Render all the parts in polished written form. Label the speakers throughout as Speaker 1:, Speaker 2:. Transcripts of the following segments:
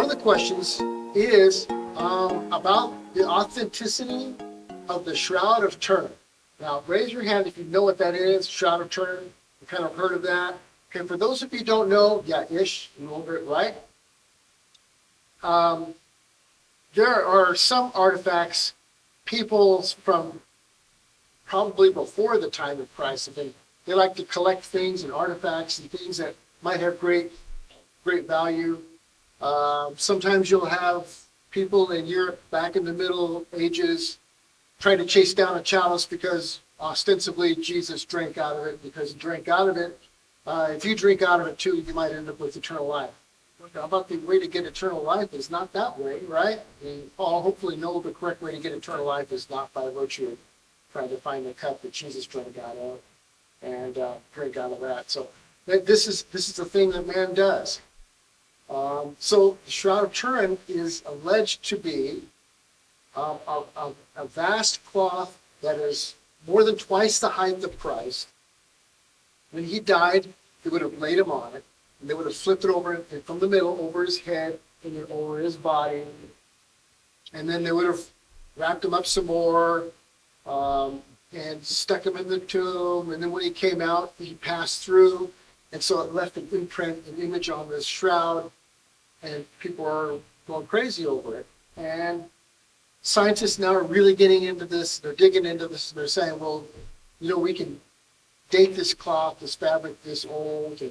Speaker 1: one of the questions is about the authenticity of the Shroud of Turin. Now, raise your hand if you know what that is, Shroud of Turin. You kind of heard of that. Okay, for those of you who don't know, yeah, ish, you know it, right? There are some artifacts, people from probably before the time of Christ, they like to collect things and artifacts and things that might have great value. Sometimes you'll have people in Europe back in the Middle Ages trying to chase down a chalice because ostensibly Jesus drank out of it. Because he drank out of it, if you drink out of it too, you might end up with eternal life. How about the way to get eternal life is not that way, right? And Paul hopefully know the correct way to get eternal life is not by virtue of trying to find the cup that Jesus drank out of and drink out of that. So this is the thing that man does. So the Shroud of Turin is alleged to be a vast cloth that is more than twice the height of Christ. When he died, they would have laid him on it, and they would have flipped it over from the middle over his head and over his body, and then they would have wrapped him up some more and stuck him in the tomb. And then when he came out, he passed through, and so it left an imprint, an image on this shroud, and people are going crazy over it. And scientists now are really getting into this. They're digging into this, and they're saying, well, we can date this cloth, this fabric, this old,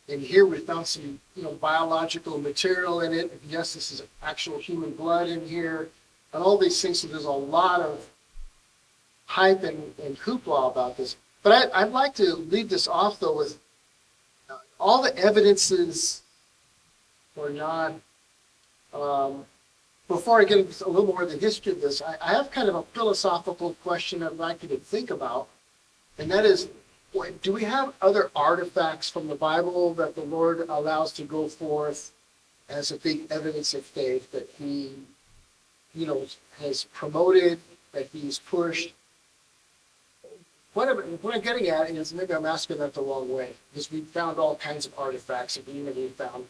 Speaker 1: and here we found some, biological material in it. Yes, this is actual human blood in here, and all these things. So there's a lot of hype and hoopla about this. But I'd like to leave this off, though, with all the evidences or not. Before I get into a little more of the history of this, I have kind of a philosophical question I'd like you to think about, and that is, do we have other artifacts from the Bible that the Lord allows to go forth as a big evidence of faith that he, has promoted, that he's pushed? What I'm getting at is, maybe I'm asking that the wrong way, because we found all kinds of artifacts. And we found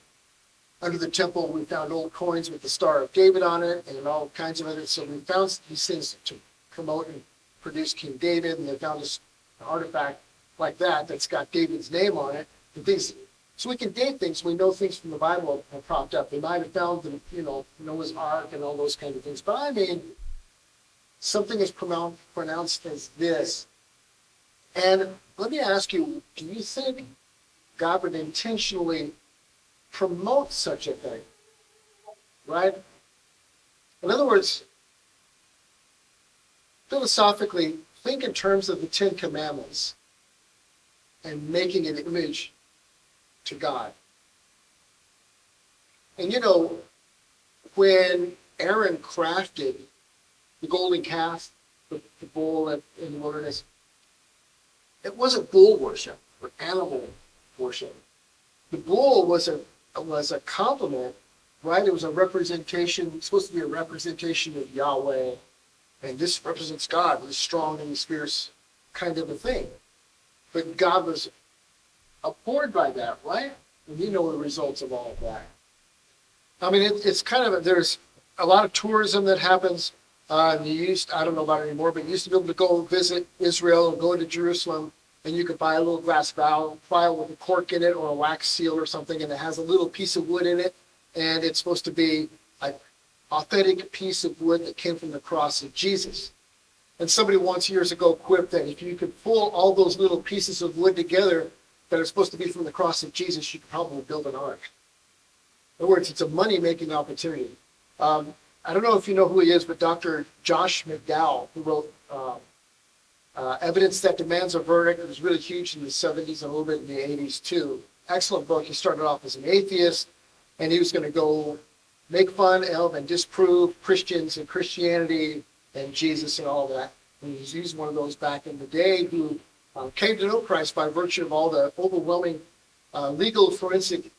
Speaker 1: under the temple, we found old coins with the Star of David on it, and all kinds of other. So we found these things to promote and produce King David, and they found this artifact like that's got David's name on it, and things. So we can date things. We know things from the Bible have propped up. They might have found Noah's Ark and all those kinds of things. But something is pronounced as this. And let me ask you, do you think God would intentionally promote such a thing? Right? In other words, philosophically, think in terms of the Ten Commandments and making an image to God. And when Aaron crafted the golden calf, the bull in the wilderness, it wasn't bull worship or animal worship. The bull was a compliment, right? It was a representation, it's supposed to be a representation of Yahweh, and this represents God, this strong and fierce kind of a thing. But God was abhorred by that, right? And you know the results of all of that. It's kind of, there's a lot of tourism that happens. I don't know about it anymore, but you used to be able to go visit Israel and go into Jerusalem, and you could buy a little glass vial with a cork in it or a wax seal or something, and it has a little piece of wood in it, and it's supposed to be an authentic piece of wood that came from the cross of Jesus. And somebody once years ago quipped that if you could pull all those little pieces of wood together that are supposed to be from the cross of Jesus, you could probably build an ark. In other words, it's a money-making opportunity. I don't know if you know who he is, but Dr. Josh McDowell, who wrote Evidence That Demands a Verdict. It was really huge in the 70s and a little bit in the 80s too. Excellent book. He started off as an atheist, and he was going to go make fun of and disprove Christians and Christianity and Jesus and all that. And he's one of those back in the day who came to know Christ by virtue of all the overwhelming legal forensic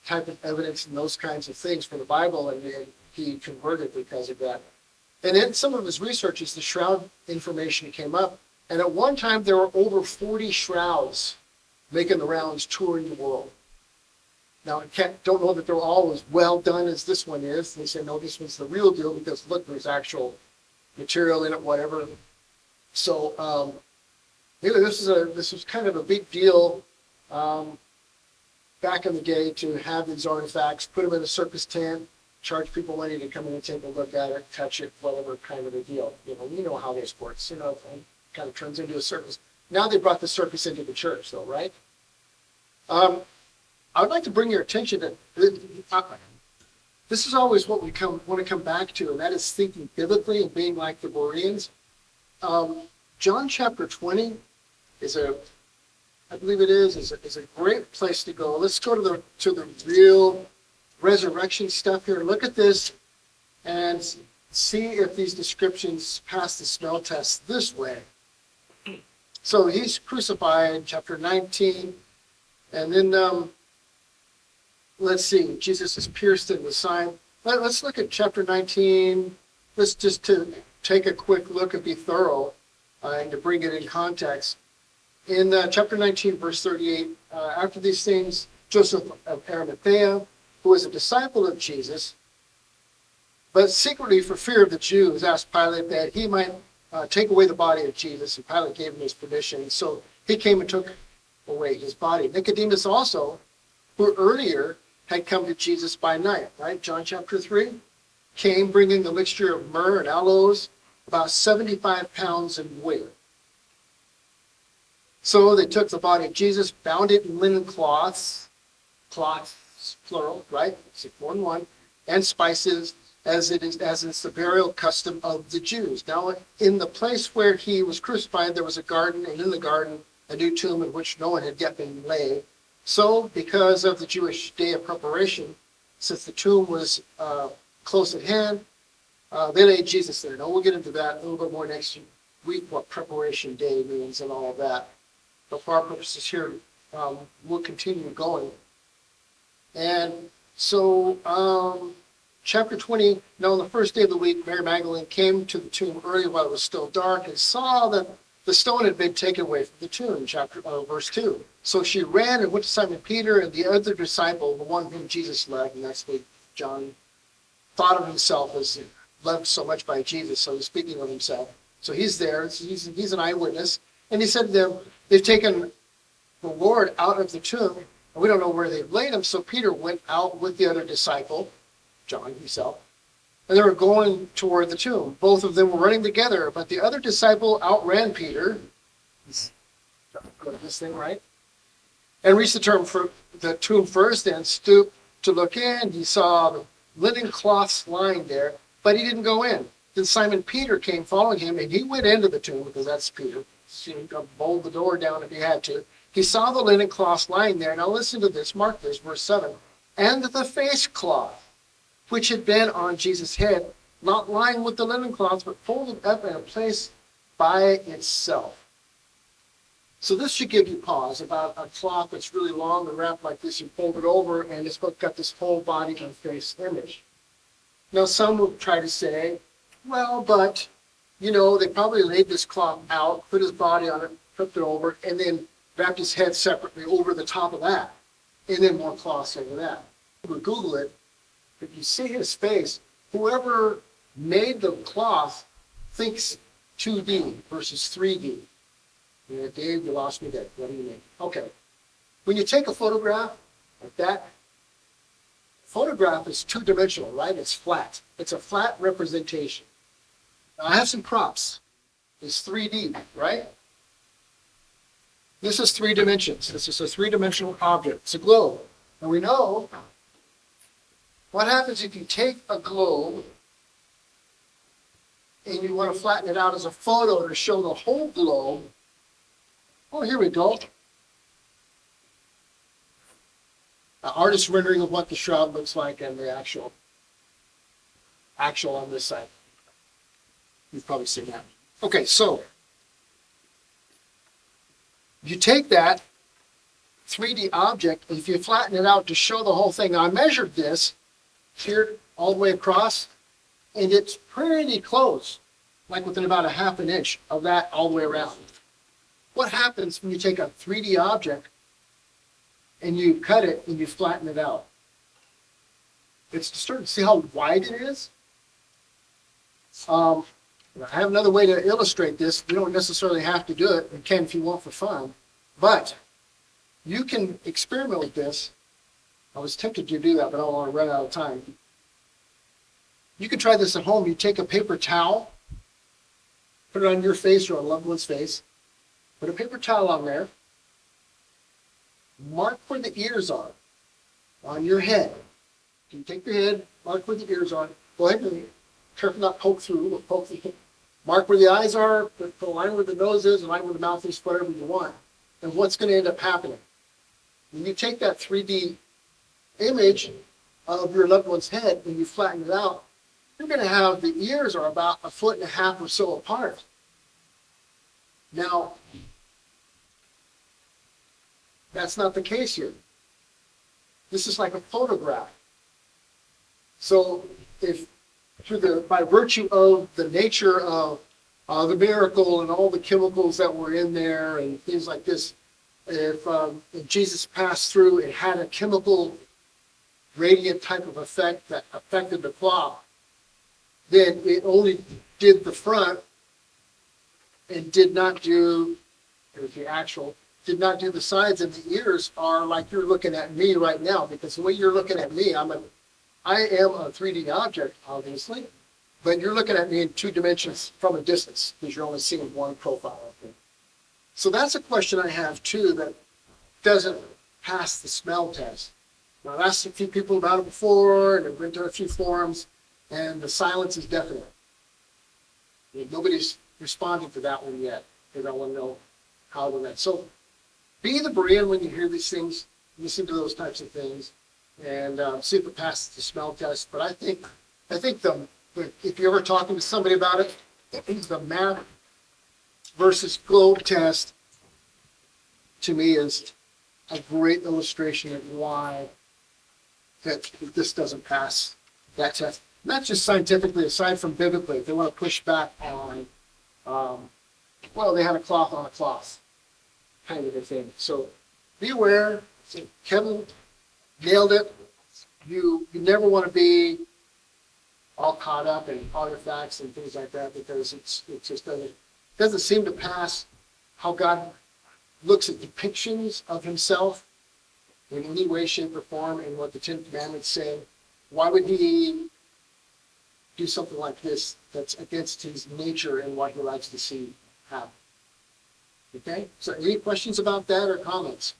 Speaker 1: type of evidence and those kinds of things for the Bible, and he converted because of that. And in some of his researches, the shroud information came up, and at one time there were over 40 shrouds making the rounds touring the world. Now, don't know that they're all as well done as this one is. They say, no, this one's the real deal because look, there's actual material in it, whatever. So, anyway, this was kind of a big deal back in the day to have these artifacts, put them in a circus tent, charge people money to come in and take a look at it, touch it, whatever kind of a deal. You know how this works. It kind of turns into a circus. Now they brought the circus into the church, though, right? I would like to bring your attention to this is always what we want to come back to, and that is thinking biblically and being like the Bereans. John chapter 20 I believe it is a great place to go. Let's go to the real resurrection stuff here. Look at this and see if these descriptions pass the smell test this way. So he's crucified, chapter 19, and then let's see, Jesus is pierced in the side. Let's look at chapter 19. Let's just to take a quick look and be thorough and to bring it in context. In chapter 19, verse 38, after these things, Joseph of Arimathea, who was a disciple of Jesus, but secretly for fear of the Jews, asked Pilate that he might take away the body of Jesus, and Pilate gave him his permission. So he came and took away his body. Nicodemus also, who earlier had come to Jesus by night, right? John chapter 3, came bringing a mixture of myrrh and aloes, about 75 pounds in weight. So they took the body of Jesus, bound it in linen cloths, plural, right? It's 4 and 1, and spices, as is the burial custom of the Jews. Now, in the place where he was crucified, there was a garden, and in the garden, a new tomb in which no one had yet been laid. So, because of the Jewish day of preparation, since the tomb was close at hand, they laid Jesus there. Now, we'll get into that a little bit more next week, what preparation day means and all of that. But for our purposes here, we'll continue going. And so, chapter 20, now on the first day of the week, Mary Magdalene came to the tomb early while it was still dark and saw that the stone had been taken away from the tomb, verse 2. So she ran and went to Simon Peter and the other disciple, the one whom Jesus loved, and that's what John thought of himself as loved so much by Jesus, so he's speaking of himself. So he's there, he's an eyewitness, and he said to them, they've taken the Lord out of the tomb, and we don't know where they've laid him. So Peter went out with the other disciple, John himself, and they were going toward the tomb. Both of them were running together, but the other disciple outran Peter. This thing, right? And reached the tomb first and stooped to look in. He saw the linen cloths lying there, but he didn't go in. Then Simon Peter came following him, and he went into the tomb, because that's Peter. He bolted the door down if he had to. He saw the linen cloths lying there. Now listen to this, mark this, verse 7. And the face cloth, which had been on Jesus' head, not lying with the linen cloths, but folded up in a place by itself. So this should give you pause about a cloth that's really long and wrapped like this. You fold it over, and it's got this whole body and face image. Now some would try to say, well, but, they probably laid this cloth out, put his body on it, flipped it over, and then wrapped his head separately over the top of that, and then more cloths over that. If you Google it, if you see his face, whoever made the cloth thinks 2D versus 3D. Dave, you lost me there. What do you mean? Okay. When you take a photograph like that, photograph is two-dimensional, right? It's flat. It's a flat representation. Now, I have some props. It's 3D, right? This is 3 dimensions. This is a 3-dimensional object. It's a globe. And we know what happens if you take a globe and you want to flatten it out as a photo to show the whole globe. Oh, here we go. An artist's rendering of what the shroud looks like and the actual on this side. You've probably seen that. Okay, so you take that 3D object, and if you flatten it out to show the whole thing, I measured this here all the way across, and it's pretty close, like within about a half an inch of that all the way around. What happens when you take a 3D object and you cut it and you flatten it out. It's to start to see how wide it is. I have another way to illustrate this. You don't necessarily have to do it. You can if you want for fun. But you can experiment with this. I was tempted to do that, but I don't want to run out of time. You can try this at home. You take a paper towel, put it on your face or on a loved one's face, put a paper towel on there, mark where the ears are on your head. You take your head, mark where the ears are. Go ahead and careful not poke through or poke through. Mark where the eyes are, put a line where the nose is, a line where the mouth is, whatever you want. And what's going to end up happening? When you take that 3D image of your loved one's head and you flatten it out, you're going to have the ears are about 1.5 feet or so apart. Now, that's not the case here. This is like a photograph. So if by virtue of the nature of the miracle and all the chemicals that were in there and things like this, if Jesus passed through, it had a chemical radiant type of effect that affected the cloth, then it only did the front and did not do the sides, and the ears are like you're looking at me right now, because the way you're looking at me, I am a 3D object, obviously, but you're looking at me in 2 dimensions from a distance because you're only seeing one profile of me. So that's a question I have too that doesn't pass the smell test. Now, I've asked a few people about it before, and I've been to a few forums, and the silence is definite. Nobody's responded to that one yet, because I want to know how to that. So be the Berean when you hear these things, listen to those types of things, and see if it passes the smell test. But I think if you're ever talking to somebody about it, the map versus globe test, to me, is a great illustration of why that this doesn't pass that test. Not just scientifically, aside from biblically, if they want to push back on, they had a cloth on a cloth kind of a thing. So be aware. Kevin nailed it. You never want to be all caught up in artifacts and things like that, because it just doesn't seem to pass how God looks at depictions of himself in any way, shape, or form, and what the 10 Commandments say. Why would he do something like this that's against his nature and what he likes to see happen? Okay? So any questions about that or comments?